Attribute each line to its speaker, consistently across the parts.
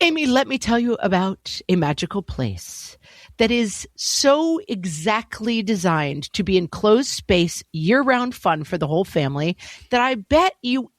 Speaker 1: Amy, let me tell you about a magical place that is so exactly designed to be enclosed space, year-round fun for the whole family that I bet you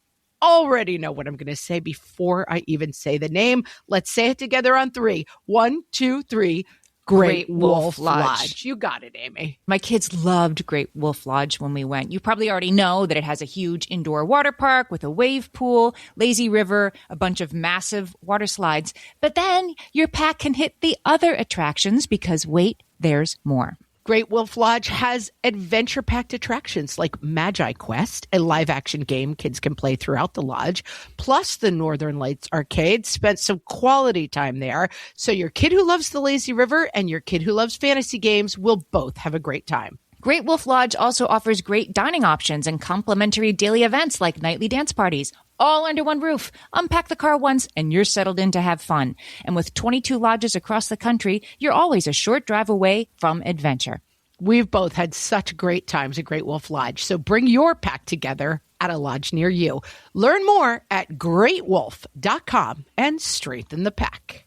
Speaker 1: already know what I'm going to say before I even say the name. Let's say it together on three. 1, 2, 3. Great Wolf Lodge. You got it, Amy.
Speaker 2: My kids loved Great Wolf Lodge when we went. You probably already know that it has a huge indoor water park with a wave pool, lazy river, a bunch of massive water slides. But then your pack can hit the other attractions because wait, there's more.
Speaker 1: Great Wolf Lodge has adventure-packed attractions like Magi Quest, a live-action game kids can play throughout the lodge, plus the Northern Lights Arcade. Spent some quality time there, so your kid who loves the lazy river and your kid who loves fantasy games will both have a great time.
Speaker 2: Great Wolf Lodge also offers great dining options and complimentary daily events like nightly dance parties, all under one roof. Unpack the car once and you're settled in to have fun. And with 22 lodges across the country, you're always a short drive away from adventure.
Speaker 1: We've both had such great times at Great Wolf Lodge, so bring your pack together at a lodge near you. Learn more at greatwolf.com and strengthen the pack.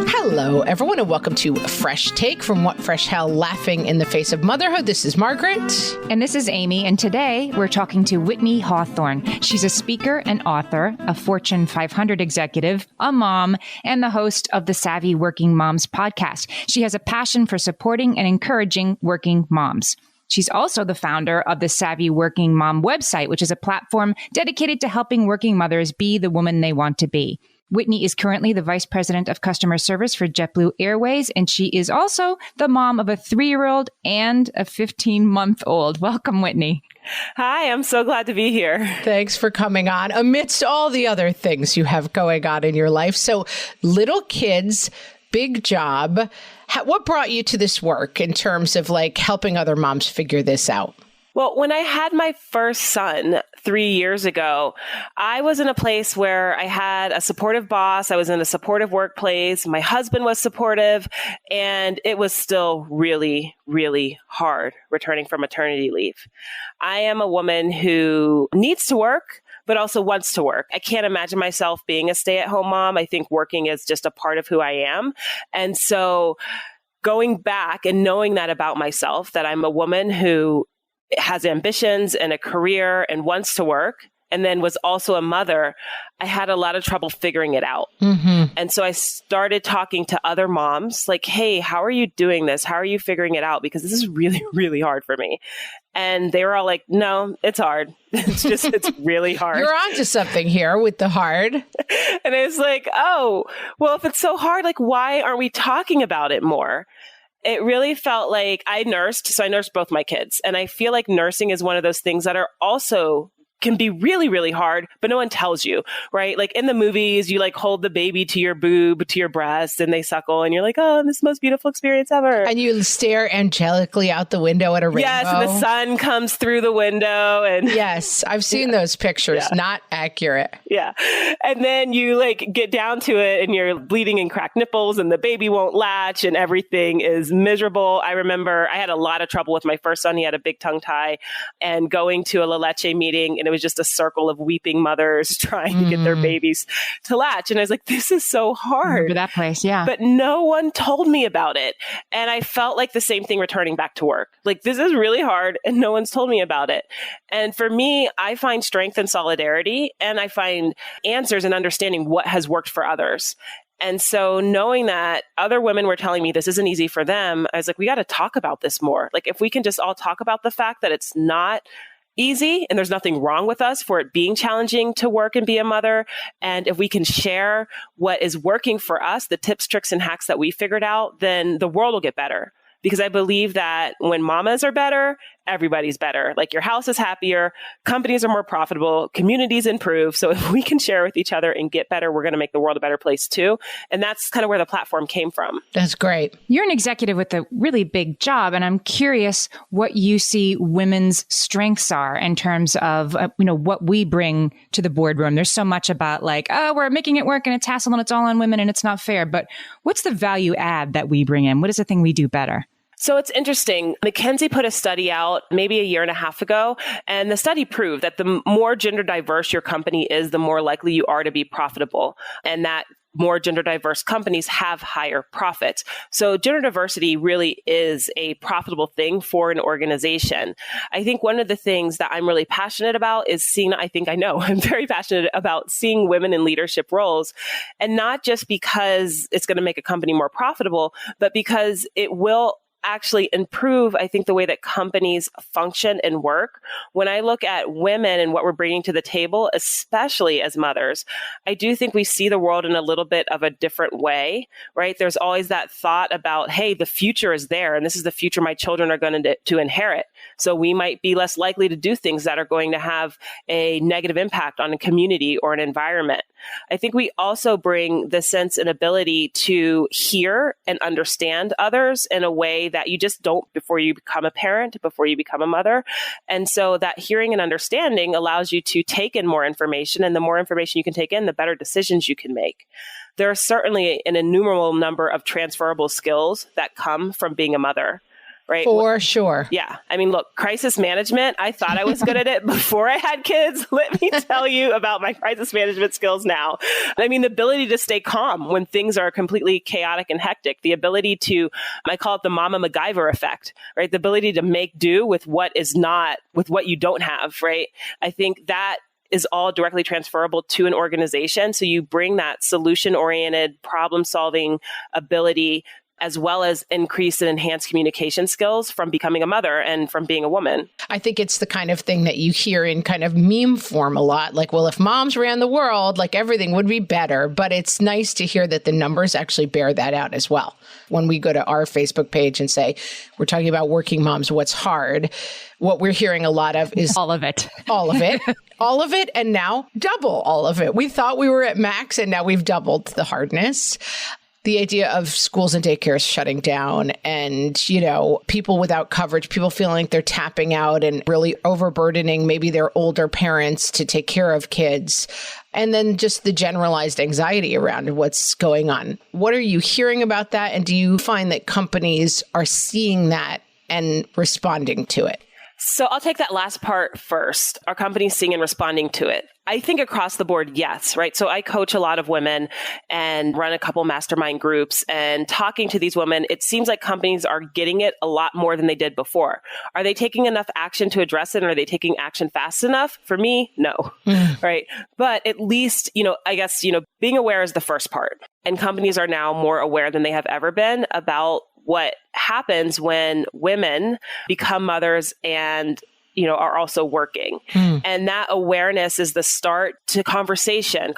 Speaker 1: Hello, everyone, and welcome to a Fresh Take from What Fresh Hell, Laughing in the Face of Motherhood. This is Margaret.
Speaker 2: And this is Amy, and today we're talking to Whitnee Hawthorne. She's a speaker and author, a Fortune 500 executive, a mom, and the host of the Savvy Working Moms podcast. She has a passion for supporting and encouraging working moms. She's also the founder of the Savvy Working Mom website, which is a platform dedicated to helping working mothers be the woman they want to be. Whitnee is currently the Vice President of Customer Service for JetBlue Airways, and she is also the mom of a 3-year-old and a 15-month-old. Welcome, Whitnee.
Speaker 3: Hi, I'm so glad to be here.
Speaker 1: Thanks for coming on amidst all the other things you have going on in your life. So, little kids, big job. What brought you to this work in terms of like helping other moms figure this out?
Speaker 3: Well, when I had my first son 3 years ago, I was in a place where I had a supportive boss. I was in a supportive workplace. My husband was supportive, and it was still really, really hard returning from maternity leave. I am a woman who needs to work, but also wants to work. I can't imagine myself being a stay-at-home mom. I think working is just a part of who I am. And so going back and knowing that about myself, that I'm a woman who has ambitions and a career and wants to work, and then was also a mother, I had a lot of trouble figuring it out. Mm-hmm. And so I started talking to other moms like, hey, how are you doing this? How are you figuring it out? Because this is really, really hard for me. And they were all like, no, it's hard. It's really hard.
Speaker 1: You're onto something here with the hard.
Speaker 3: And I was like, oh, well, if it's so hard, like, why aren't we talking about it more? It really felt like I nursed. So I nursed both my kids. And I feel like nursing is one of those things that are also can be really, really hard, but no one tells you, right? Like in the movies, you like hold the baby to your boob, to your breast, and they suckle, and you're like, oh, this is the most beautiful experience ever.
Speaker 1: And you stare angelically out the window at a rainbow.
Speaker 3: Yes, and the sun comes through the window. And
Speaker 1: yes, I've seen those pictures. Yeah. Not accurate.
Speaker 3: Yeah. And then you like get down to it and you're bleeding and cracked nipples and the baby won't latch and everything is miserable. I remember I had a lot of trouble with my first son. He had a big tongue tie, and going to a La Leche meeting, and it was just a circle of weeping mothers trying to get their babies to latch. And I was like, this is so hard.
Speaker 2: Remember that place, yeah.
Speaker 3: But no one told me about it. And I felt like the same thing returning back to work. Like, this is really hard and no one's told me about it. And for me, I find strength in solidarity, and I find answers in understanding what has worked for others. And so knowing that other women were telling me this isn't easy for them, I was like, we got to talk about this more. Like, if we can just all talk about the fact that it's not easy and there's nothing wrong with us for it being challenging to work and be a mother. And if we can share what is working for us, the tips, tricks, and hacks that we figured out, then the world will get better. Because I believe that when mamas are better, everybody's better. Like, your house is happier, companies are more profitable, communities improve. So if we can share with each other and get better, we're going to make the world a better place too. And that's kind of where the platform came from.
Speaker 1: That's great.
Speaker 2: You're an executive with a really big job, and I'm curious what you see women's strengths are in terms of what we bring to the boardroom. There's so much about like, oh, we're making it work and it's hassle and it's all on women and it's not fair. But what's the value add that we bring in? What is the thing we do better?
Speaker 3: So it's interesting. McKinsey put a study out maybe a year and a half ago, and the study proved that the more gender diverse your company is, the more likely you are to be profitable, and that more gender diverse companies have higher profits. So gender diversity really is a profitable thing for an organization. I think one of the things that I'm really passionate about is I'm very passionate about seeing women in leadership roles, and not just because it's going to make a company more profitable, but because it will actually improve, I think, the way that companies function and work. When I look at women and what we're bringing to the table, especially as mothers, I do think we see the world in a little bit of a different way, right? There's always that thought about, hey, the future is there, and this is the future my children are going to inherit. So we might be less likely to do things that are going to have a negative impact on a community or an environment. I think we also bring the sense and ability to hear and understand others in a way that you just don't before you become a parent, before you become a mother. And so that hearing and understanding allows you to take in more information, and the more information you can take in, the better decisions you can make. There are certainly an innumerable number of transferable skills that come from being a mother. Right?
Speaker 1: For sure.
Speaker 3: Yeah. I mean, look, crisis management, I thought I was good at it before I had kids. Let me tell you about my crisis management skills now. I mean, the ability to stay calm when things are completely chaotic and hectic, the ability to, I call it the Mama MacGyver effect, right? The ability to make do with what you don't have, right? I think that is all directly transferable to an organization. So you bring that solution-oriented, problem-solving ability, as well as increase and enhance communication skills from becoming a mother and from being a woman.
Speaker 1: I think it's the kind of thing that you hear in kind of meme form a lot. Like, well, if moms ran the world, like everything would be better. But it's nice to hear that the numbers actually bear that out as well. When we go to our Facebook page and say, we're talking about working moms, what's hard, what we're hearing a lot of is
Speaker 2: all of it.
Speaker 1: All of it. All of it. And now double all of it. We thought we were at max, and now we've doubled the hardness. The idea of schools and daycares shutting down and, people without coverage, people feeling like they're tapping out and really overburdening maybe their older parents to take care of kids. And then just the generalized anxiety around what's going on. What are you hearing about that? And do you find that companies are seeing that and responding to it?
Speaker 3: So I'll take that last part first. Are companies seeing and responding to it? I think across the board, yes, right? So I coach a lot of women and run a couple mastermind groups, and talking to these women, it seems like companies are getting it a lot more than they did before. Are they taking enough action to address it? And are they taking action fast enough? For me, no, right? But at least, I guess, being aware is the first part. And companies are now more aware than they have ever been about what happens when women become mothers and are also working. And that awareness is the start to conversation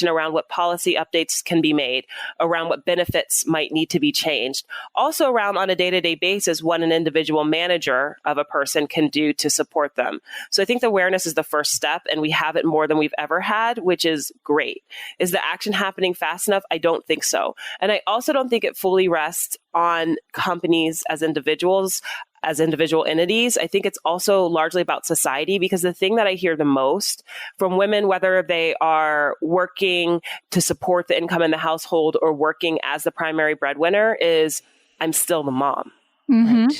Speaker 3: around what policy updates can be made, around what benefits might need to be changed. Also around, on a day-to-day basis, what an individual manager of a person can do to support them. So I think the awareness is the first step, and we have it more than we've ever had, which is great. Is the action happening fast enough? I don't think so. And I also don't think it fully rests on companies as individuals, as individual entities. I think it's also largely about society, because the thing that I hear the most from women, whether they are working to support the income in the household or working as the primary breadwinner, is I'm still the mom,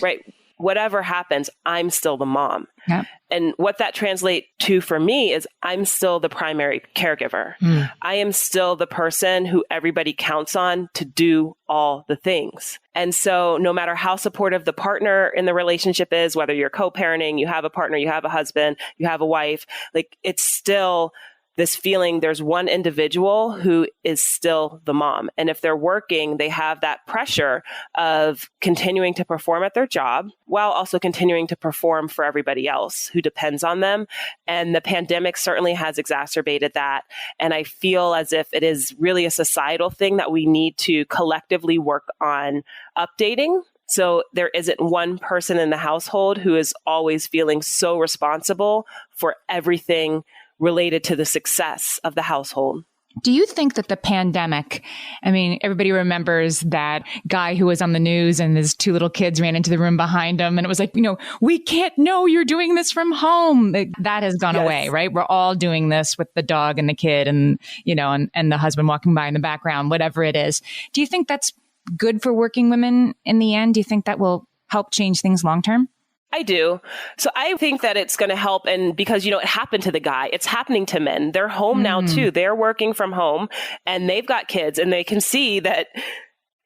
Speaker 3: right? Whatever happens, I'm still the mom. Yep. And what that translates to for me is I'm still the primary caregiver. I am still the person who everybody counts on to do all the things. And so no matter how supportive the partner in the relationship is, whether you're co-parenting, you have a partner, you have a husband, you have a wife, like it's still this feeling there's one individual who is still the mom. And if they're working, they have that pressure of continuing to perform at their job while also continuing to perform for everybody else who depends on them. And the pandemic certainly has exacerbated that. And I feel as if it is really a societal thing that we need to collectively work on updating. So there isn't one person in the household who is always feeling so responsible for everything related to the success of the household.
Speaker 2: Do you think that the pandemic, everybody remembers that guy who was on the news and his two little kids ran into the room behind him and it was like, we can't know you're doing this from home. That has gone away, right? We're all doing this with the dog and the kid and the husband walking by in the background, whatever it is. Do you think that's good for working women in the end? Do you think that will help change things long term?
Speaker 3: I do. So I think that it's going to help. And because, it happened to the guy, it's happening to men. They're home now too. They're working from home and they've got kids and they can see that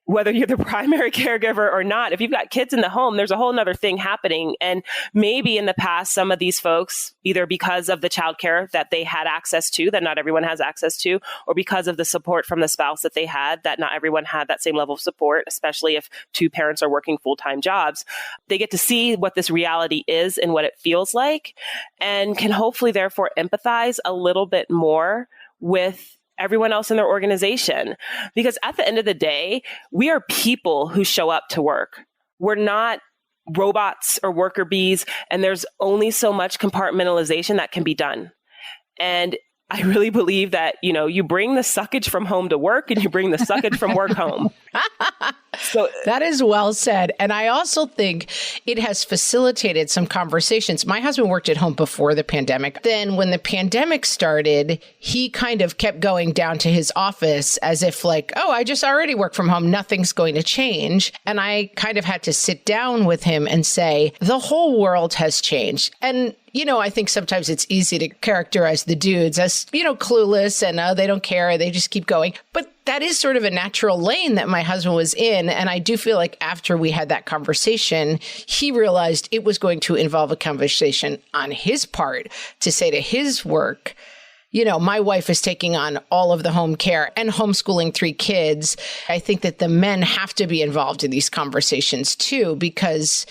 Speaker 3: whether you're the primary caregiver or not, if you've got kids in the home, there's a whole nother thing happening. And maybe in the past, some of these folks, either because of the childcare that they had access to, that not everyone has access to, or because of the support from the spouse that they had, that not everyone had that same level of support, especially if two parents are working full-time jobs, they get to see what this reality is and what it feels like, and can hopefully therefore empathize a little bit more with everyone else in their organization. Because at the end of the day, we are people who show up to work. We're not robots or worker bees, and there's only so much compartmentalization that can be done. And I really believe that, you bring the suckage from home to work and you bring the suckage from work home.
Speaker 1: So that is well said. And I also think it has facilitated some conversations. My husband worked at home before the pandemic. Then when the pandemic started, he kind of kept going down to his office as if like, oh, I just already work from home. Nothing's going to change. And I kind of had to sit down with him and say, the whole world has changed. And I think sometimes it's easy to characterize the dudes as, clueless and they don't care. They just keep going. But that is sort of a natural lane that my husband was in. And I do feel like after we had that conversation, he realized it was going to involve a conversation on his part to say to his work, my wife is taking on all of the home care and homeschooling 3 kids. I think that the men have to be involved in these conversations too, because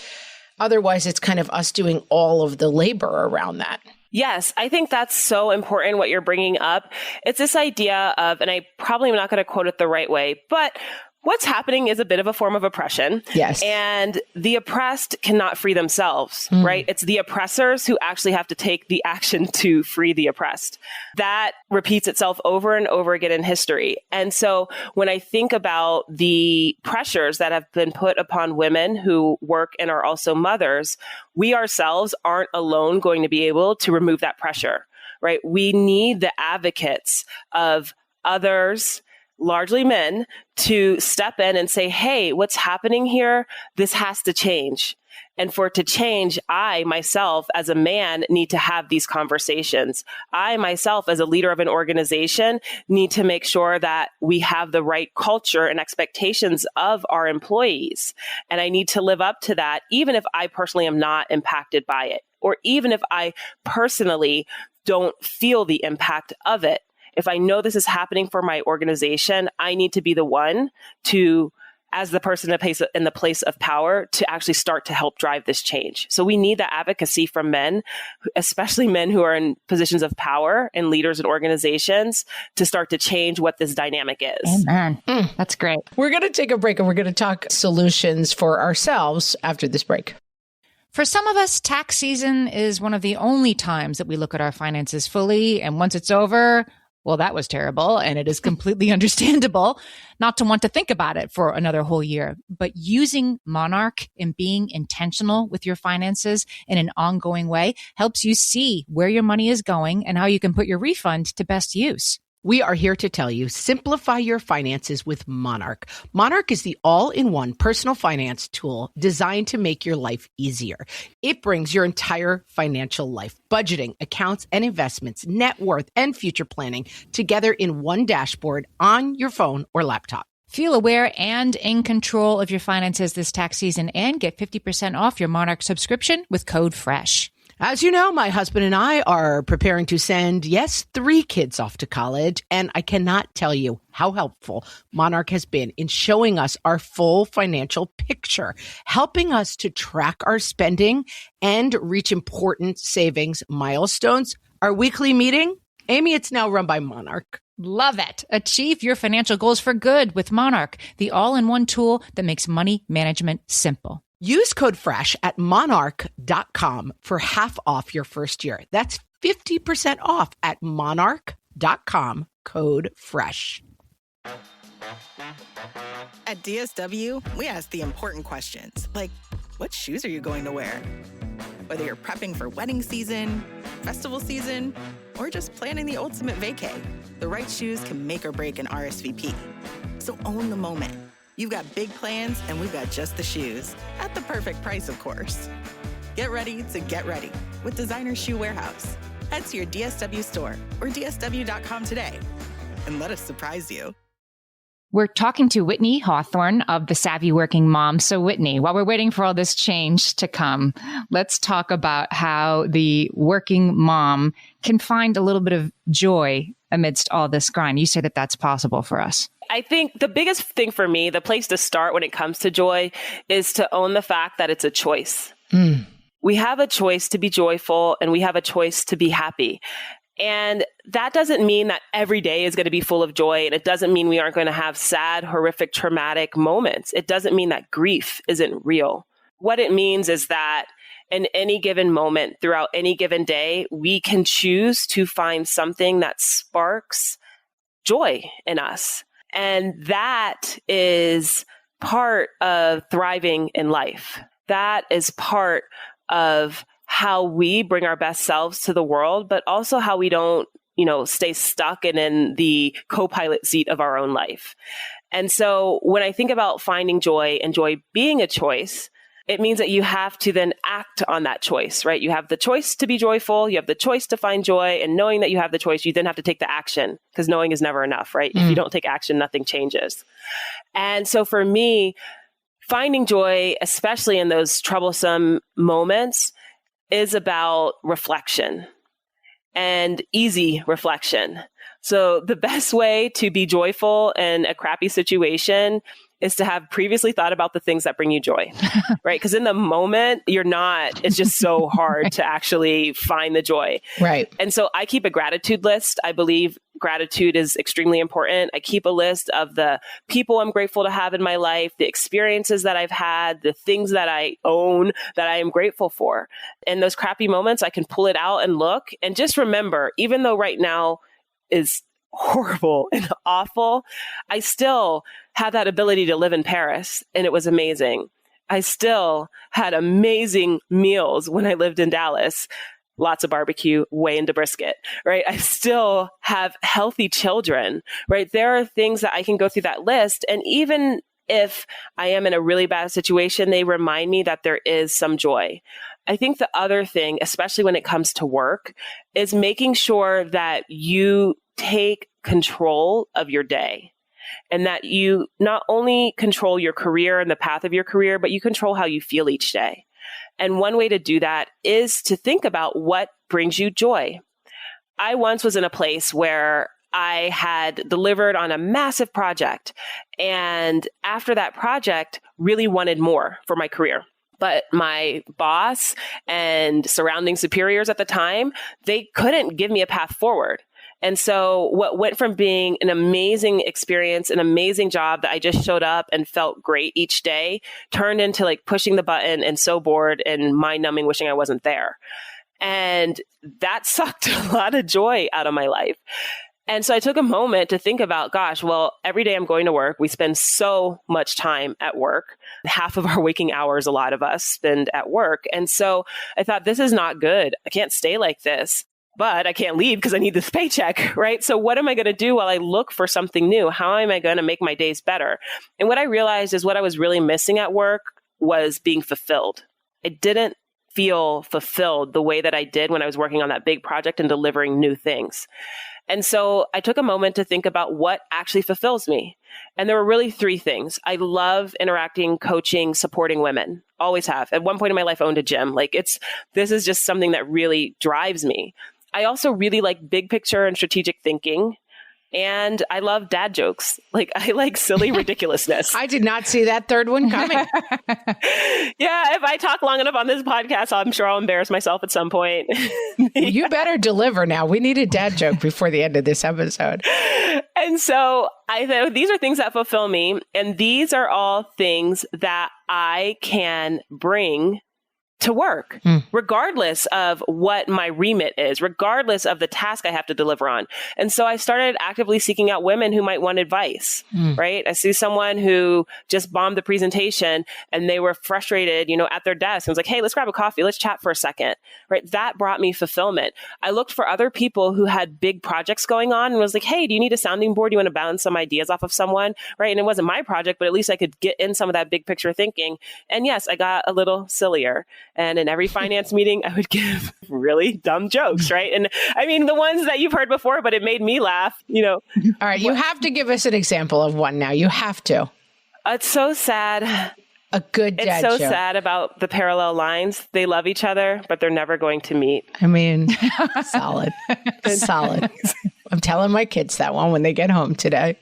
Speaker 1: otherwise it's kind of us doing all of the labor around that.
Speaker 3: Yes, I think that's so important what you're bringing up. It's this idea of, and I probably am not going to quote it the right way, but what's happening is a bit of a form of oppression.
Speaker 1: Yes.
Speaker 3: And the oppressed cannot free themselves, right? It's the oppressors who actually have to take the action to free the oppressed. That repeats itself over and over again in history. And so when I think about the pressures that have been put upon women who work and are also mothers, we ourselves aren't alone going to be able to remove that pressure, right? We need the advocates of others, largely men, to step in and say, hey, what's happening here? This has to change. And for it to change, I myself as a man need to have these conversations. I myself as a leader of an organization need to make sure that we have the right culture and expectations of our employees. And I need to live up to that, even if I personally am not impacted by it, or even if I personally don't feel the impact of it. If I know this is happening for my organization, I need to be the one to, as the person in the place of power, to actually start to help drive this change. So we need that advocacy from men, especially men who are in positions of power and leaders in organizations, to start to change what this dynamic is.
Speaker 2: Amen. That's great.
Speaker 1: We're going to take a break and we're going to talk solutions for ourselves after this break.
Speaker 2: For some of us, tax season is one of the only times that we look at our finances fully. And once it's over, well, that was terrible. And it is completely understandable not to want to think about it for another whole year. But using Monarch and being intentional with your finances in an ongoing way helps you see where your money is going and how you can put your refund to best use.
Speaker 1: We are here to tell you, simplify your finances with Monarch. Monarch is the all-in-one personal finance tool designed to make your life easier. It brings your entire financial life, budgeting, accounts and investments, net worth, and future planning together in one dashboard on your phone or laptop.
Speaker 2: Feel aware and in control of your finances this tax season and get 50% off your Monarch subscription with code FRESH.
Speaker 1: As you know, my husband and I are preparing to send, 3 kids off to college, and I cannot tell you how helpful Monarch has been in showing us our full financial picture, helping us to track our spending and reach important savings milestones. Our weekly meeting, Amy, it's now run by Monarch.
Speaker 2: Love it. Achieve your financial goals for good with Monarch, the all-in-one tool that makes money management simple.
Speaker 1: Use code FRESH at monarch.com for half off your first year. That's 50% off at monarch.com, code FRESH.
Speaker 4: At DSW, we ask the important questions, like, what shoes are you going to wear? Whether you're prepping for wedding season, festival season, or just planning the ultimate vacay, the right shoes can make or break an RSVP. So own the moment. You've got big plans, and we've got just the shoes. At the perfect price, of course. Get ready to get ready with Designer Shoe Warehouse. Head to your DSW store or dsw.com today and let us surprise you.
Speaker 2: We're talking to Whitnee Hawthorne of the Savvy Working Mom. So Whitnee, while we're waiting for all this change to come, let's talk about how the working mom can find a little bit of joy amidst all this grind. You say that that's possible for us.
Speaker 3: I think the biggest thing for me, the place to start when it comes to joy, is to own the fact that it's a choice. We have a choice to be joyful and we have a choice to be happy. And that doesn't mean that every day is going to be full of joy. And it doesn't mean we aren't going to have sad, horrific, traumatic moments. It doesn't mean that grief isn't real. What it means is that in any given moment, throughout any given day, we can choose to find something that sparks joy in us. And that is part of thriving in life. That is part of how we bring our best selves to the world, but also how we don't, stay stuck and in the co-pilot seat of our own life. And so when I think about finding joy and joy being a choice, it means that you have to then act on that choice, right? You have the choice to be joyful. You have the choice to find joy. And knowing that you have the choice, you then have to take the action, because knowing is never enough, right? If you don't take action, nothing changes. And so for me, finding joy, especially in those troublesome moments, is about reflection and easy reflection. So the best way to be joyful in a crappy situation is to have previously thought about the things that bring you joy, right? Because in the moment, it's just so hard to actually find the joy.
Speaker 1: Right.
Speaker 3: And so I keep a gratitude list. I believe gratitude is extremely important. I keep a list of the people I'm grateful to have in my life, the experiences that I've had, the things that I own that I am grateful for. In those crappy moments, I can pull it out and look and just remember, even though right now is horrible and awful, I still had that ability to live in Paris, and it was amazing. I still had amazing meals when I lived in Dallas. Lots of barbecue, way into brisket, right? I still have healthy children, right? There are things that I can go through that list. And even if I am in a really bad situation, they remind me that there is some joy. I think the other thing, especially when it comes to work, is making sure that you take control of your day, and that you not only control your career and the path of your career, but you control how you feel each day. And one way to do that is to think about what brings you joy. I once was in a place where I had delivered on a massive project, and after that project, really wanted more for my career. But my boss and surrounding superiors at the time, they couldn't give me a path forward. And so what went from being an amazing experience, an amazing job that I just showed up and felt great each day, turned into like pushing the button and so bored and mind-numbing, wishing I wasn't there. And that sucked a lot of joy out of my life. And so I took a moment to think about, gosh, well, every day I'm going to work. We spend so much time at work. Half of our waking hours, a lot of us spend at work. And so I thought, this is not good. I can't stay like this. But I can't leave because I need this paycheck, right? So what am I going to do while I look for something new? How am I going to make my days better? And what I realized is what I was really missing at work was being fulfilled. I didn't feel fulfilled the way that I did when I was working on that big project and delivering new things. And so I took a moment to think about what actually fulfills me. And there were really three things. I love interacting, coaching, supporting women. Always have. At one point in my life, I owned a gym. This is just something that really drives me. I also really like big picture and strategic thinking. And I love dad jokes. I like silly ridiculousness.
Speaker 1: I did not see that third one coming.
Speaker 3: Yeah, if I talk long enough on this podcast, I'm sure I'll embarrass myself at some point.
Speaker 1: You better deliver now. We need a dad joke before the end of this episode.
Speaker 3: And so I thought these are things that fulfill me. And these are all things that I can bring to work, regardless of what my remit is, regardless of the task I have to deliver on. And so I started actively seeking out women who might want advice, right? I see someone who just bombed the presentation and they were frustrated, at their desk and was like, hey, let's grab a coffee. Let's chat for a second, right? That brought me fulfillment. I looked for other people who had big projects going on and was like, hey, do you need a sounding board? Do you want to bounce some ideas off of someone, right? And it wasn't my project, but at least I could get in some of that big picture thinking. And yes, I got a little sillier. And in every finance meeting, I would give really dumb jokes, right? And I mean, the ones that you've heard before, but it made me laugh,
Speaker 1: All right. You have to give us an example of one now. You have to.
Speaker 3: It's so sad.
Speaker 1: A good dad
Speaker 3: It's so
Speaker 1: joke.
Speaker 3: sad about the parallel lines. They love each other, but they're never going to meet.
Speaker 1: I mean, solid. Solid. I'm telling my kids that one when they get home today.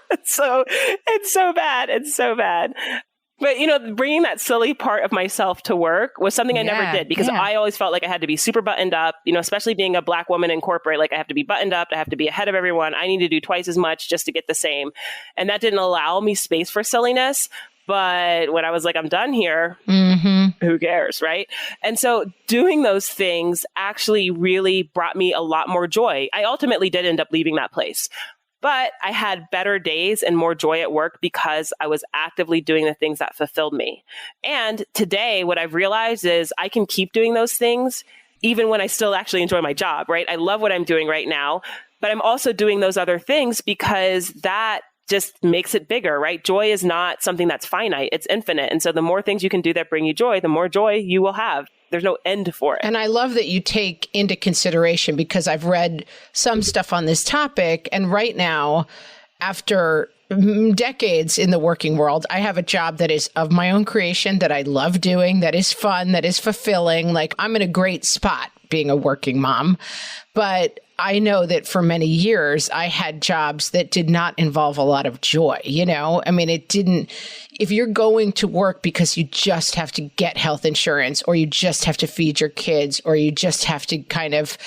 Speaker 3: It's so bad. It's so bad. But, bringing that silly part of myself to work was something I never did because I always felt like I had to be super buttoned up, especially being a Black woman in corporate. Like I have to be buttoned up. I have to be ahead of everyone. I need to do twice as much just to get the same. And that didn't allow me space for silliness. But when I was like, I'm done here, who cares, right? And so doing those things actually really brought me a lot more joy. I ultimately did end up leaving that place. But I had better days and more joy at work because I was actively doing the things that fulfilled me. And today, what I've realized is I can keep doing those things even when I still actually enjoy my job, right? I love what I'm doing right now, but I'm also doing those other things because that just makes it bigger, right? Joy is not something that's finite, it's infinite. And so the more things you can do that bring you joy, the more joy you will have. There's no end for it.
Speaker 1: And I love that you take into consideration because I've read some stuff on this topic. And right now, after decades in the working world, I have a job that is of my own creation that I love doing, that is fun, that is fulfilling. Like I'm in a great spot being a working mom. But I know that for many years, I had jobs that did not involve a lot of joy. I mean, if you're going to work because you just have to get health insurance or you just have to feed your kids or you just have to kind of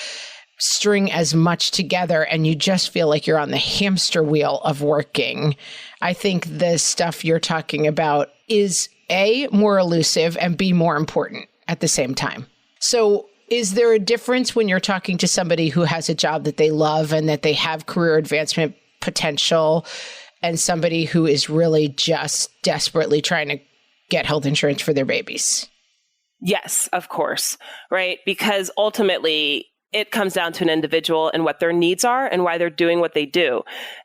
Speaker 1: string as much together and you just feel like you're on the hamster wheel of working, I think the stuff you're talking about is A, more elusive and B, more important at the same time. So is there a difference when you're talking to somebody who has a job that they love and that they have career advancement potential and somebody who is really just desperately trying to get health insurance for their babies?
Speaker 3: Yes, of course, right? Because ultimately, it comes down to an individual and what their needs are and why they're doing what they do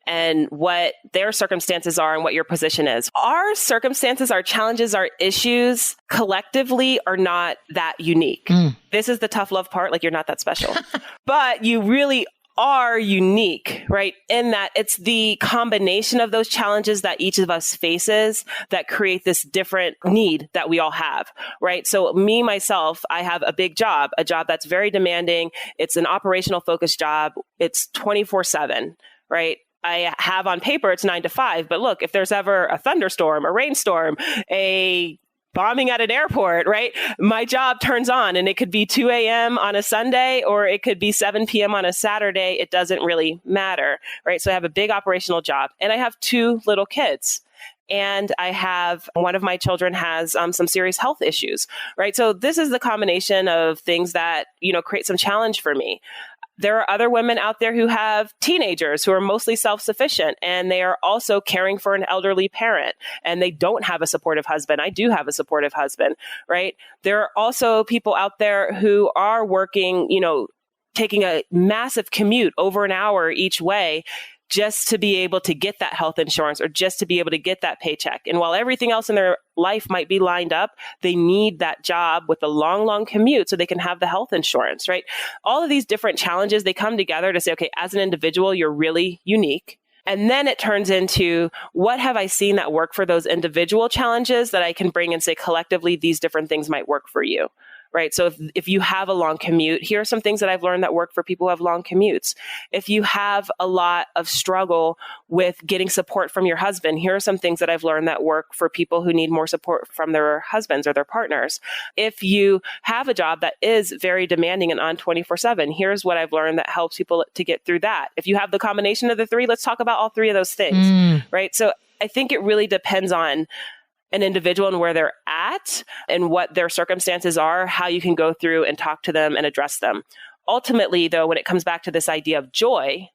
Speaker 3: and what their circumstances are and what your position is. Our circumstances, our challenges, our issues collectively are not that unique. This is the tough love part. Like you're not that special, but you really are unique, right? In that it's the combination of those challenges that each of us faces that create this different need that we all have, right? So me, myself, I have a big job, a job that's very demanding. It's an operational focused job. It's 24/7, right? I have on paper, it's 9 to 5, but look, if there's ever a thunderstorm, a rainstorm, a bombing at an airport, right? My job turns on and it could be 2 a.m. on a Sunday or it could be 7 p.m. on a Saturday. It doesn't really matter, right? So I have a big operational job and I have 2 little kids. And I have one of my children has some serious health issues, right? So this is the combination of things that, create some challenge for me. There are other women out there who have teenagers who are mostly self-sufficient and they are also caring for an elderly parent and they don't have a supportive husband. I do have a supportive husband, right? There are also people out there who are working, taking a massive commute over an hour each way just to be able to get that health insurance or just to be able to get that paycheck. And while everything else in their life might be lined up, they need that job with a long, long commute so they can have the health insurance, right? All of these different challenges, they come together to say, okay, as an individual, you're really unique. And then it turns into what have I seen that work for those individual challenges that I can bring and say collectively, these different things might work for you. Right. So if you have a long commute, here are some things that I've learned that work for people who have long commutes. If you have a lot of struggle with getting support from your husband, here are some things that I've learned that work for people who need more support from their husbands or their partners. If you have a job that is very demanding and on 24/7, here's what I've learned that helps people to get through that. If you have the combination of the 3, let's talk about all 3 of those things. Right. So I think it really depends on an individual and where they're at and what their circumstances are, how you can go through and talk to them and address them. Ultimately, though, when it comes back to this idea of joy,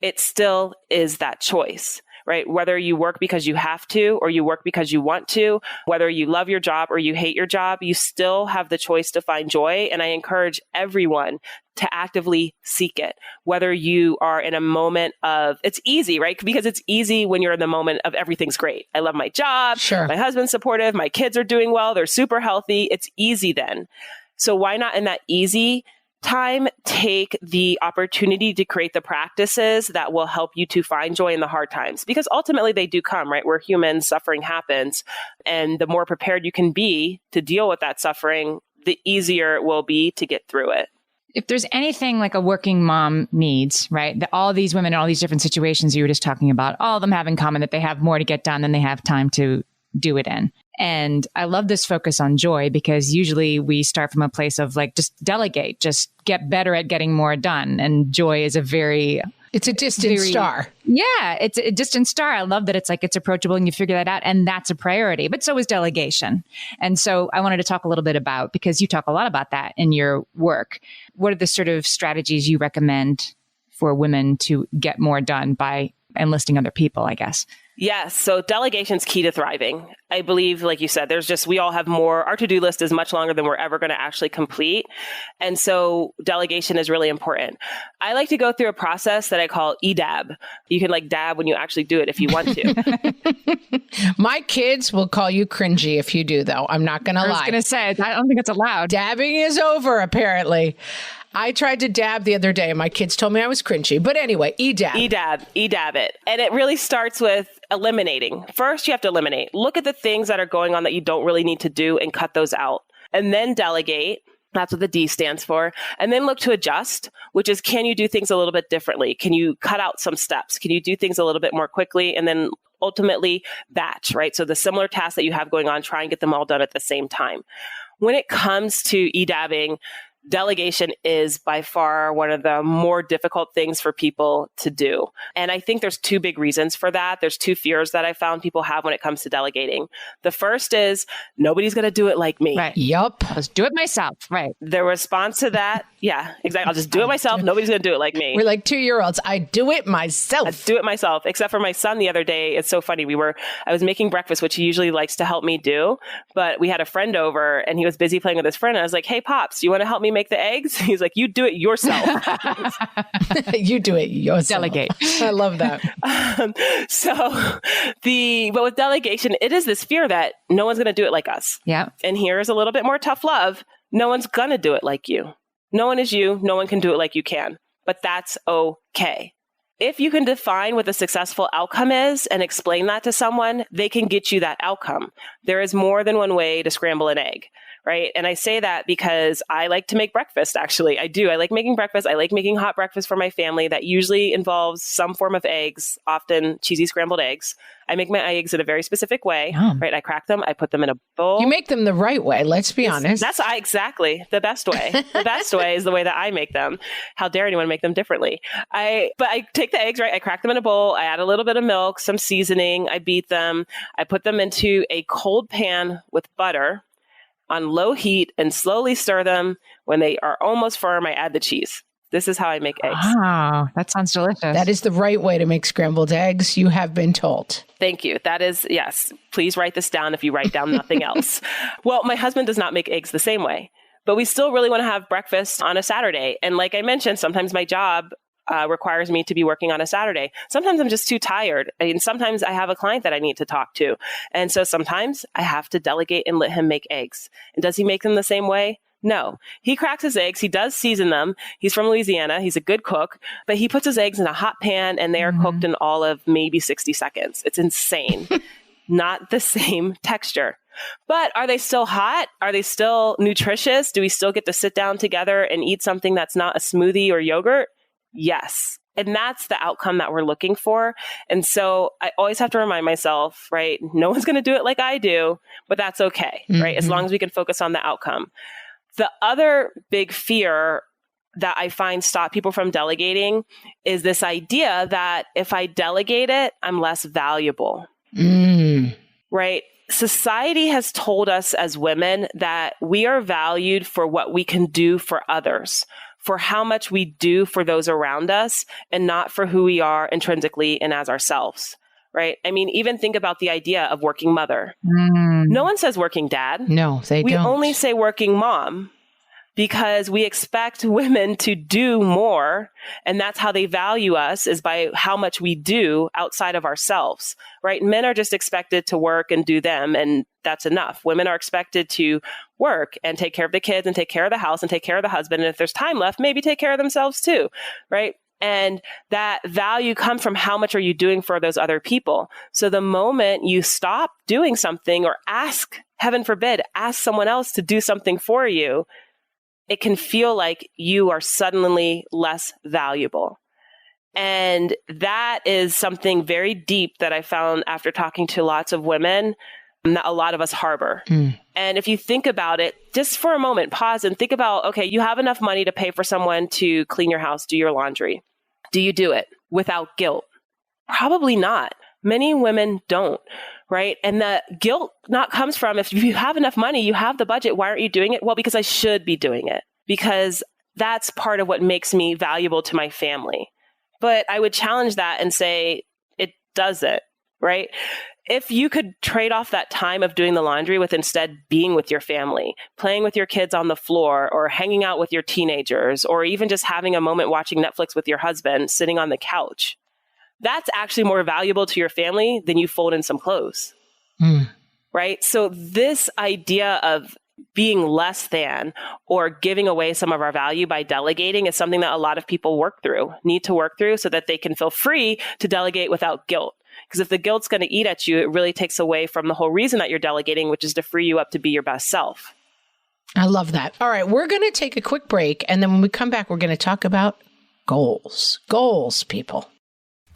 Speaker 3: it still is that choice, right? Whether you work because you have to or you work because you want to, whether you love your job or you hate your job, you still have the choice to find joy. And I encourage everyone to actively seek it, whether you are in a moment of, it's easy, right? Because it's easy when you're in the moment of everything's great. I love my job.
Speaker 1: Sure.
Speaker 3: My husband's supportive. My kids are doing well. They're super healthy. It's easy then. So why not in that easy time, take the opportunity to create the practices that will help you to find joy in the hard times? Because ultimately they do come, right? We're humans, suffering happens. And the more prepared you can be to deal with that suffering, the easier it will be to get through it.
Speaker 2: If there's anything like a working mom needs, right? All these women in all these different situations you were just talking about, all of them have in common that they have more to get done than they have time to do it in. And I love this focus on joy because usually we start from a place of like, just delegate, just get better at getting more done. And joy is
Speaker 1: it's a distant star.
Speaker 2: Yeah, it's a distant star. I love that it's like, it's approachable and you figure that out. And that's a priority, but so is delegation. And so I wanted to talk a little bit about, because you talk a lot about that in your work. What are the sort of strategies you recommend for women to get more done by enlisting other people, I guess?
Speaker 3: Yes. So delegation's key to thriving. I believe, like you said, we all have more, our to-do list is much longer than we're ever going to actually complete. And so delegation is really important. I like to go through a process that I call EDAB. You can like dab when you actually do it if you want to.
Speaker 1: My kids will call you cringy if you do, though. I'm not going to lie.
Speaker 2: I was going to say, I don't think it's allowed.
Speaker 1: Dabbing is over, apparently. I tried to dab the other day and my kids told me I was cringy. But anyway, EDAB it. And it really starts with eliminating. First, you have to eliminate. Look at the things that are going on that you don't really need to do and cut those out. And then delegate. That's what the D stands for. And then look to adjust, which is, can you do things a little bit differently? Can you cut out some steps? Can you do things a little bit more quickly? And then ultimately batch, right? So the similar tasks that you have going on, try and get them all done at the same time. When it comes to EDABing, delegation is by far one of the more difficult things for people to do. And I think there's two big reasons for that. There's two fears that I found people have when it comes to delegating. The first is, nobody's going to do it like me.
Speaker 2: Right.
Speaker 1: Yup.
Speaker 2: I'll just do it myself. Right.
Speaker 3: The response to that, yeah, exactly. I'll just do it myself. Nobody's going to do it like me.
Speaker 1: We're like 2-year-olds. I do it myself.
Speaker 3: I do it myself, except for my son the other day. It's so funny. I was making breakfast, which he usually likes to help me do, but we had a friend over and he was busy playing with his friend. And I was like, hey, Pops, you want to help me make the eggs? He's like, you do it yourself.
Speaker 1: You do it yourself.
Speaker 2: Delegate.
Speaker 1: I love that.
Speaker 3: But with delegation, it is this fear that no one's going to do it like us.
Speaker 2: Yeah.
Speaker 3: And here's a little bit more tough love. No one's going to do it like you. No one is you. No one can do it like you can. But that's okay. If you can define what the successful outcome is and explain that to someone, they can get you that outcome. There is more than one way to scramble an egg, right? And I say that because I like to make breakfast, actually. I do. I like making breakfast. I like making hot breakfast for my family that usually involves some form of eggs, often cheesy scrambled eggs. I make my eggs in a very specific way, right? I crack them. I put them in a bowl.
Speaker 1: You make them the right way. Let's be honest.
Speaker 3: Exactly the best way. The best way is the way that I make them. How dare anyone make them differently? But I take the eggs, right? I crack them in a bowl. I add a little bit of milk, some seasoning. I beat them. I put them into a cold pan with butter on low heat and slowly stir them. When they are almost firm, I add the cheese. This is how I make eggs.
Speaker 2: Wow, that sounds delicious.
Speaker 1: That is the right way to make scrambled eggs, you have been told.
Speaker 3: Thank you. That is, yes. Please write this down if you write down nothing else. Well, my husband does not make eggs the same way, but we still really want to have breakfast on a Saturday. And like I mentioned, sometimes my job requires me to be working on a Saturday. Sometimes I'm just too tired. I mean, sometimes I have a client that I need to talk to. And so sometimes I have to delegate and let him make eggs. And does he make them the same way? No. He cracks his eggs. He does season them. He's from Louisiana. He's a good cook, but he puts his eggs in a hot pan and they are cooked in all of maybe 60 seconds. It's insane. Not the same texture. But are they still hot? Are they still nutritious? Do we still get to sit down together and eat something that's not a smoothie or yogurt? Yes. And that's the outcome that we're looking for. And so I always have to remind myself, right? No one's going to do it like I do, but that's okay, right? As long as we can focus on the outcome. The other big fear that I find stop people from delegating is this idea that if I delegate it, I'm less valuable, right? society has told us as women that we are valued for what we can do for others, for how much we do for those around us, and not for who we are intrinsically and as ourselves, right? I mean, even think about the idea of working mother. No one says working dad.
Speaker 1: No, they don't.
Speaker 3: We only say working mom, because we expect women to do more. And that's how they value us, is by how much we do outside of ourselves, right? Men are just expected to work and do them, and that's enough. Women are expected to work and take care of the kids and take care of the house and take care of the husband. And if there's time left, maybe take care of themselves too, right? And that value comes from how much are you doing for those other people. So the moment you stop doing something, or ask, heaven forbid, ask someone else to do something for you, it can feel like you are suddenly less valuable. And that is something very deep that I found after talking to lots of women that a lot of us harbor. And if you think about it, just for a moment, pause and think about, okay, you have enough money to pay for someone to clean your house, do your laundry. Do you do it without guilt? Probably not. Many women don't. Right. And the guilt not comes from, if you have enough money, you have the budget, why aren't you doing it? Well, because I should be doing it, because that's part of what makes me valuable to my family. But I would challenge that and say it doesn't, right? If you could trade off that time of doing the laundry with instead being with your family, playing with your kids on the floor, or hanging out with your teenagers, or even just having a moment watching Netflix with your husband, sitting on the couch, that's actually more valuable to your family than you fold in some clothes, right? So this idea of being less than, or giving away some of our value by delegating, is something that a lot of people need to work through, so that they can feel free to delegate without guilt. Because if the guilt's going to eat at you, it really takes away from the whole reason that you're delegating, which is to free you up to be your best self.
Speaker 1: I love that. All right, we're going to take a quick break. And then when we come back, we're going to talk about goals. Goals, people.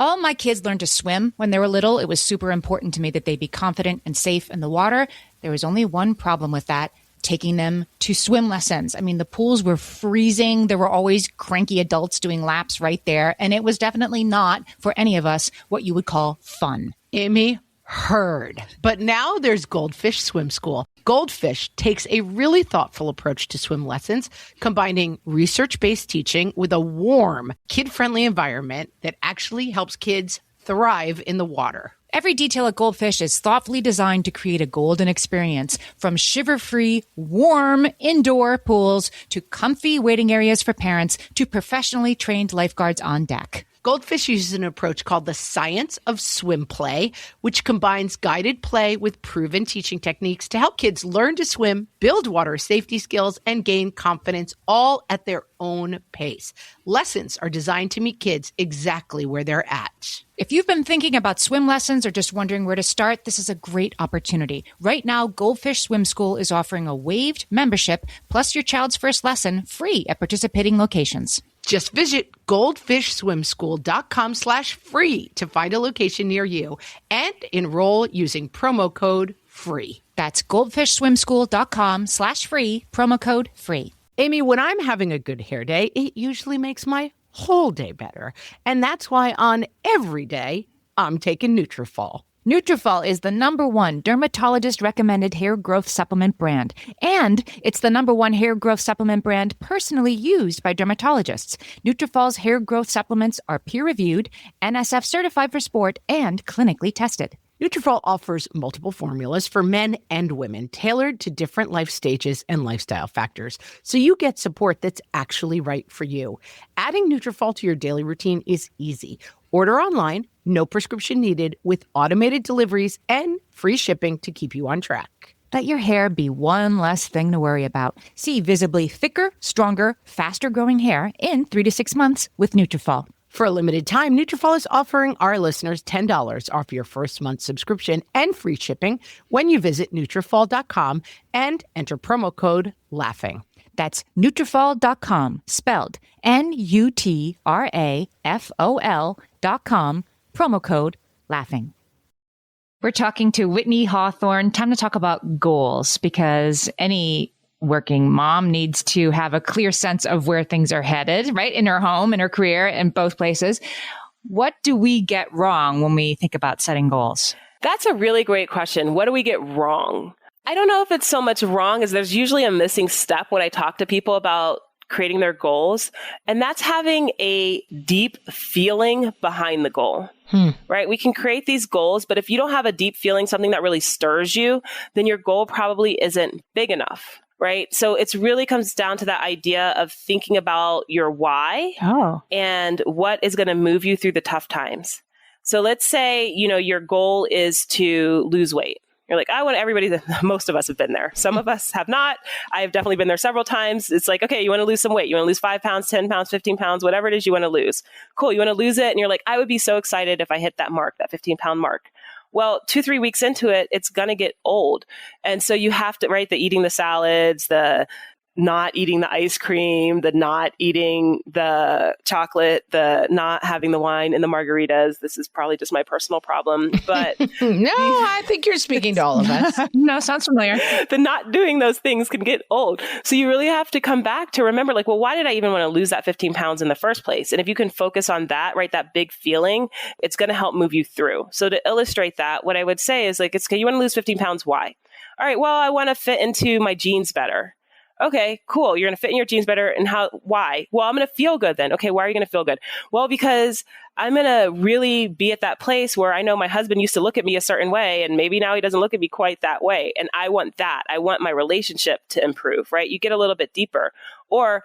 Speaker 2: All my kids learned to swim when they were little. It was super important to me that they be confident and safe in the water. There was only one problem with that: taking them to swim lessons. I mean, the pools were freezing. There were always cranky adults doing laps right there. And it was definitely not, for any of us, what you would call fun.
Speaker 1: Amy, heard. But now there's Goldfish Swim School. Goldfish takes a really thoughtful approach to swim lessons, combining research-based teaching with a warm, kid-friendly environment that actually helps kids thrive in the water.
Speaker 2: Every detail at Goldfish is thoughtfully designed to create a golden experience, from shiver-free, warm indoor pools to comfy waiting areas for parents to professionally trained lifeguards on deck.
Speaker 1: Goldfish uses an approach called the science of swim play, which combines guided play with proven teaching techniques to help kids learn to swim, build water safety skills, and gain confidence, all at their own pace. Lessons are designed to meet kids exactly where they're at.
Speaker 2: If you've been thinking about swim lessons or just wondering where to start, this is a great opportunity. Right now, Goldfish Swim School is offering a waived membership plus your child's first lesson free at participating locations.
Speaker 1: Just visit goldfishswimschool.com/free to find a location near you and enroll using promo code FREE.
Speaker 2: That's goldfishswimschool.com/free, promo code FREE.
Speaker 1: Amy, when I'm having a good hair day, it usually makes my whole day better. And that's why on every day, I'm taking Nutrafol.
Speaker 2: Nutrafol is the #1 dermatologist-recommended hair growth supplement brand, and it's the #1 hair growth supplement brand personally used by dermatologists. Nutrafol's hair growth supplements are peer-reviewed, NSF certified for sport, and clinically tested.
Speaker 1: Nutrafol offers multiple formulas for men and women, tailored to different life stages and lifestyle factors, so you get support that's actually right for you. Adding Nutrafol to your daily routine is easy. Order online, no prescription needed, with automated deliveries and free shipping to keep you on track.
Speaker 2: Let your hair be one less thing to worry about. See visibly thicker, stronger, faster-growing hair in 3 to 6 months with Nutrafol.
Speaker 1: For a limited time, Nutrafol is offering our listeners $10 off your first month subscription and free shipping when you visit Nutrafol.com and enter promo code LAUGHING.
Speaker 2: That's Nutrafol.com, spelled Nutrafol.com, promo code LAUGHING. We're talking to Whitnee Hawthorne. Time to talk about goals, because any working mom needs to have a clear sense of where things are headed, right? In her home, in her career, in both places. What do we get wrong when we think about setting goals?
Speaker 3: That's a really great question. What do we get wrong? I don't know if it's so much wrong as there's usually a missing step when I talk to people about creating their goals. And that's having a deep feeling behind the goal, right? We can create these goals, but if you don't have a deep feeling, something that really stirs you, then your goal probably isn't big enough, right? So it's really comes down to that idea of thinking about your why and what is going to move you through the tough times. So let's say, your goal is to lose weight. You're like, I want everybody most of us have been there. Some of us have not. I have definitely been there several times. It's like, okay, you want to lose some weight. You want to lose 5 pounds, 10 pounds, 15 pounds, whatever it is you want to lose. Cool. You want to lose it. And you're like, I would be so excited if I hit that mark, that 15-pound mark. Well, 2-3 weeks into it, it's going to get old. And so you have to, right, the eating the salads, the not eating the ice cream, the not eating the chocolate, the not having the wine and the margaritas. This is probably just my personal problem, but
Speaker 1: no, I think you're speaking to all of us.
Speaker 2: No, sounds familiar.
Speaker 3: The not doing those things can get old. So you really have to come back to remember, like, well, why did I even want to lose that 15 pounds in the first place? And if you can focus on that, right, that big feeling, it's going to help move you through. So to illustrate that, what I would say is like, it's okay, you want to lose 15 pounds. Why? All right, well, I want to fit into my jeans better. Okay, cool. You're going to fit in your jeans better. And why? Well, I'm going to feel good then. Okay, why are you going to feel good? Well, because I'm going to really be at that place where I know my husband used to look at me a certain way, and maybe now he doesn't look at me quite that way. And I want that. I want my relationship to improve, right? You get a little bit deeper. Or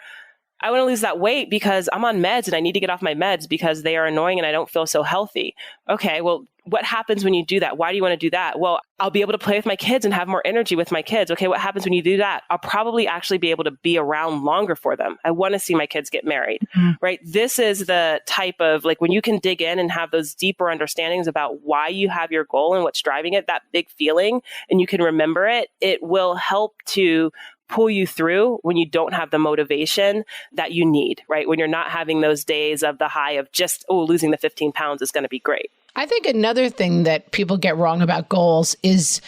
Speaker 3: I want to lose that weight because I'm on meds and I need to get off my meds because they are annoying and I don't feel so healthy. Okay, well, what happens when you do that? Why do you want to do that? Well, I'll be able to play with my kids and have more energy with my kids. Okay, what happens when you do that? I'll probably actually be able to be around longer for them. I want to see my kids get married, right? This is the type of, like, when you can dig in and have those deeper understandings about why you have your goal and what's driving it, that big feeling, and you can remember it, it will help to pull you through when you don't have the motivation that you need, right? When you're not having those days of the high of just, losing the 15 pounds is going to be great.
Speaker 1: I think another thing that people get wrong about goals is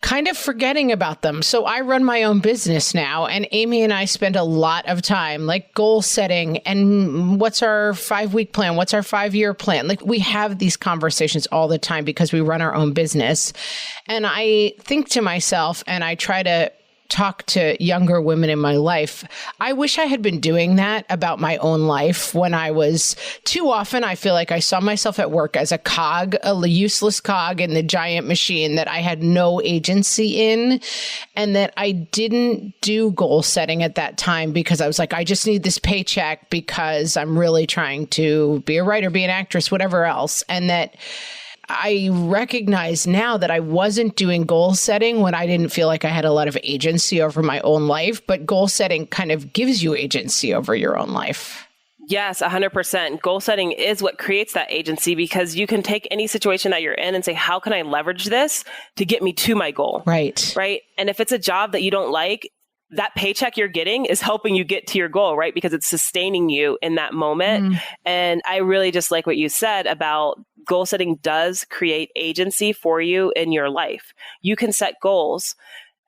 Speaker 1: kind of forgetting about them. So I run my own business now, and Amy and I spend a lot of time like goal setting and what's our 5-week plan? What's our 5-year plan? Like, we have these conversations all the time because we run our own business. And I think to myself, and I try to talk to younger women in my life, I wish I had been doing that about my own life when I was too often. I feel like I saw myself at work as a cog, a useless cog in the giant machine that I had no agency in, and that I didn't do goal setting at that time because I was like, I just need this paycheck because I'm really trying to be a writer, be an actress, whatever else. And that I recognize now that I wasn't doing goal setting when I didn't feel like I had a lot of agency over my own life, but goal setting kind of gives you agency over your own life.
Speaker 3: Yes, 100%. Goal setting is what creates that agency because you can take any situation that you're in and say, how can I leverage this to get me to my goal?
Speaker 1: Right.
Speaker 3: Right. And if it's a job that you don't like, that paycheck you're getting is helping you get to your goal, right? Because it's sustaining you in that moment. And I really just like what you said about goal setting does create agency for you in your life. You can set goals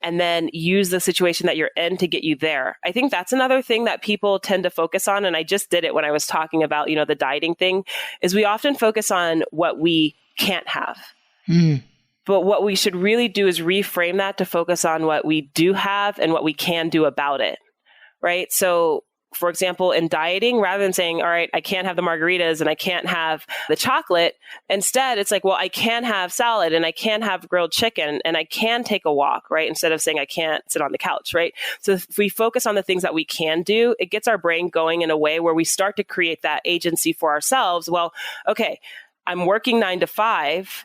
Speaker 3: and then use the situation that you're in to get you there. I think that's another thing that people tend to focus on. And I just did it when I was talking about, the dieting thing, is we often focus on what we can't have. But what we should really do is reframe that to focus on what we do have and what we can do about it, right? So, for example, in dieting, rather than saying, all right, I can't have the margaritas and I can't have the chocolate, instead it's like, well, I can have salad and I can have grilled chicken and I can take a walk, right? Instead of saying I can't sit on the couch, right? So if we focus on the things that we can do, it gets our brain going in a way where we start to create that agency for ourselves. Well, okay, I'm working 9 to 5.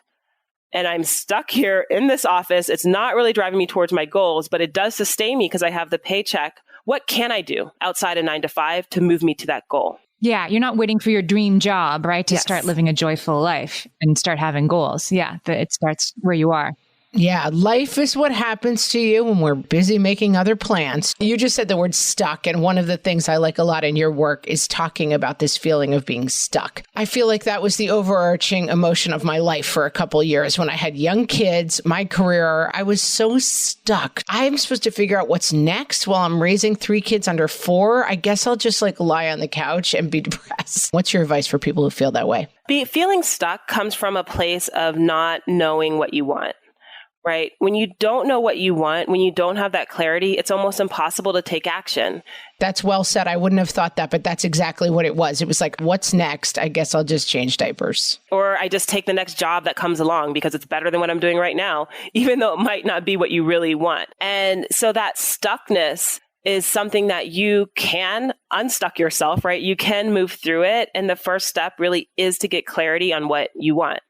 Speaker 3: And I'm stuck here in this office. It's not really driving me towards my goals, but it does sustain me because I have the paycheck. What can I do outside of 9 to 5 to move me to that goal?
Speaker 2: Yeah, you're not waiting for your dream job, right? To start living a joyful life and start having goals. Yeah, it starts where you are.
Speaker 1: Yeah, life is what happens to you when we're busy making other plans. You just said the word stuck, and one of the things I like a lot in your work is talking about this feeling of being stuck. I feel like that was the overarching emotion of my life for a couple of years. When I had young kids, my career, I was so stuck. I'm supposed to figure out what's next while I'm raising 3 kids under 4. I guess I'll just lie on the couch and be depressed. What's your advice for people who feel that way?
Speaker 3: Feeling stuck comes from a place of not knowing what you want. Right? When you don't know what you want, when you don't have that clarity, it's almost impossible to take action.
Speaker 1: That's well said. I wouldn't have thought that, but that's exactly what it was. It was like, what's next? I guess I'll just change diapers.
Speaker 3: Or I just take the next job that comes along because it's better than what I'm doing right now, even though it might not be what you really want. And so that stuckness is something that you can unstuck yourself, right? You can move through it. And the first step really is to get clarity on what you want.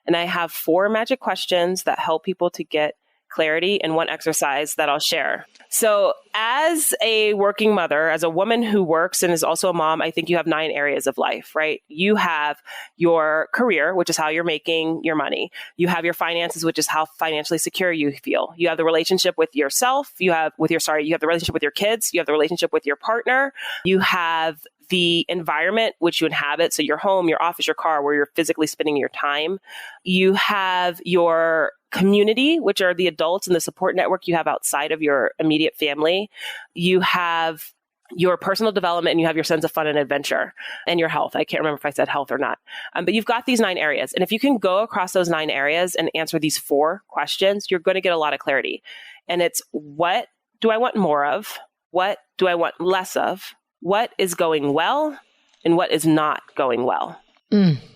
Speaker 3: And I have 4 magic questions that help people to get clarity and one exercise that I'll share. So as a working mother, as a woman who works and is also a mom, I think you have 9 areas of life, right? You have your career, which is how you're making your money. You have your finances, which is how financially secure you feel. You have the relationship with yourself. You have the relationship with your kids. You have the relationship with your partner. You have the environment which you inhabit, so your home, your office, your car, where you're physically spending your time. You have your community, which are the adults and the support network you have outside of your immediate family. You have your personal development, and you have your sense of fun and adventure, and your health. I can't remember if I said health or not. But you've got these 9 areas. And if you can go across those 9 areas and answer these 4 questions, you're going to get a lot of clarity. And it's, what do I want more of? What do I want less of? What is going well and what is not going well?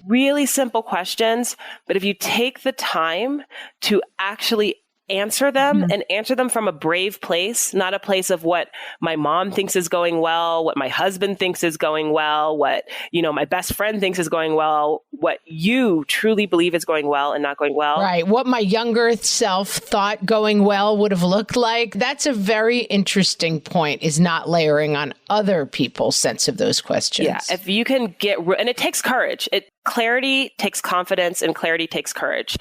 Speaker 3: Really simple questions, but if you take the time to actually answer them and answer them from a brave place, not a place of what my mom thinks is going well, what my husband thinks is going well, what, my best friend thinks is going well, what you truly believe is going well and not going well.
Speaker 1: Right. What my younger self thought going well would have looked like. That's a very interesting point, is not layering on other people's sense of those questions.
Speaker 3: Yeah. If you can and it takes courage. Clarity takes confidence, and clarity takes courage.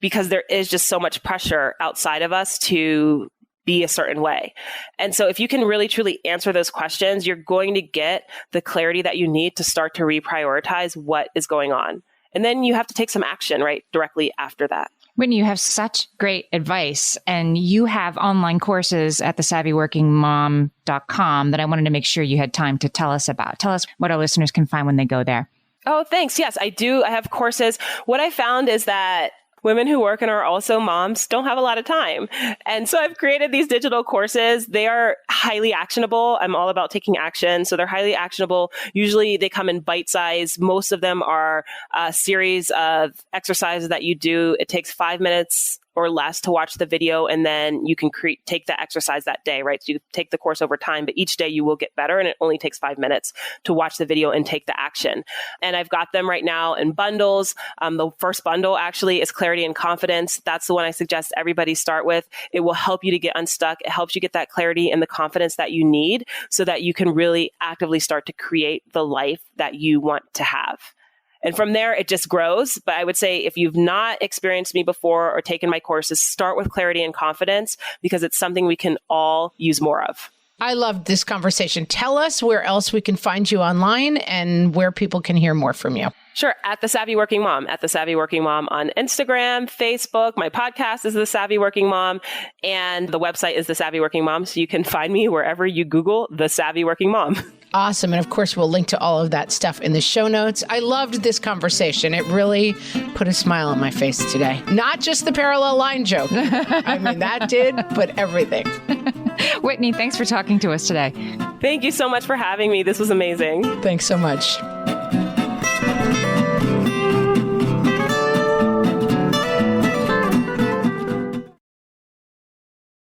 Speaker 3: Because there is just so much pressure outside of us to be a certain way. And so if you can really, truly answer those questions, you're going to get the clarity that you need to start to reprioritize what is going on. And then you have to take some action, right, directly after that.
Speaker 2: Whitney, you have such great advice, and you have online courses at thesavvyworkingmom.com that I wanted to make sure you had time to tell us about. Tell us what our listeners can find when they go there.
Speaker 3: Oh, thanks. Yes, I do. I have courses. What I found is that women who work and are also moms don't have a lot of time. And so I've created these digital courses. They are highly actionable. I'm all about taking action. So they're highly actionable. Usually they come in bite size. Most of them are a series of exercises that you do. It takes 5 minutes or less to watch the video, and then you can take the exercise that day, right? So you take the course over time, but each day you will get better, and it only takes 5 minutes to watch the video and take the action. And I've got them right now in bundles. The first bundle actually is Clarity and Confidence. That's the one I suggest everybody start with. It will help you to get unstuck. It helps you get that clarity and the confidence that you need so that you can really actively start to create the life that you want to have. And from there, it just grows. But I would say if you've not experienced me before or taken my courses, start with Clarity and Confidence, because it's something we can all use more of.
Speaker 1: I loved this conversation. Tell us where else we can find you online and where people can hear more from you.
Speaker 3: Sure. At The Savvy Working Mom, on Instagram, Facebook. My podcast is The Savvy Working Mom, and the website is The Savvy Working Mom. So you can find me wherever you Google The Savvy Working Mom.
Speaker 1: Awesome. And of course, we'll link to all of that stuff in the show notes. I loved this conversation. It really put a smile on my face today. Not just the parallel line joke. I mean, that did, but everything.
Speaker 2: Whitney, thanks for talking to us today.
Speaker 3: Thank you so much for having me. This was amazing.
Speaker 1: Thanks so much.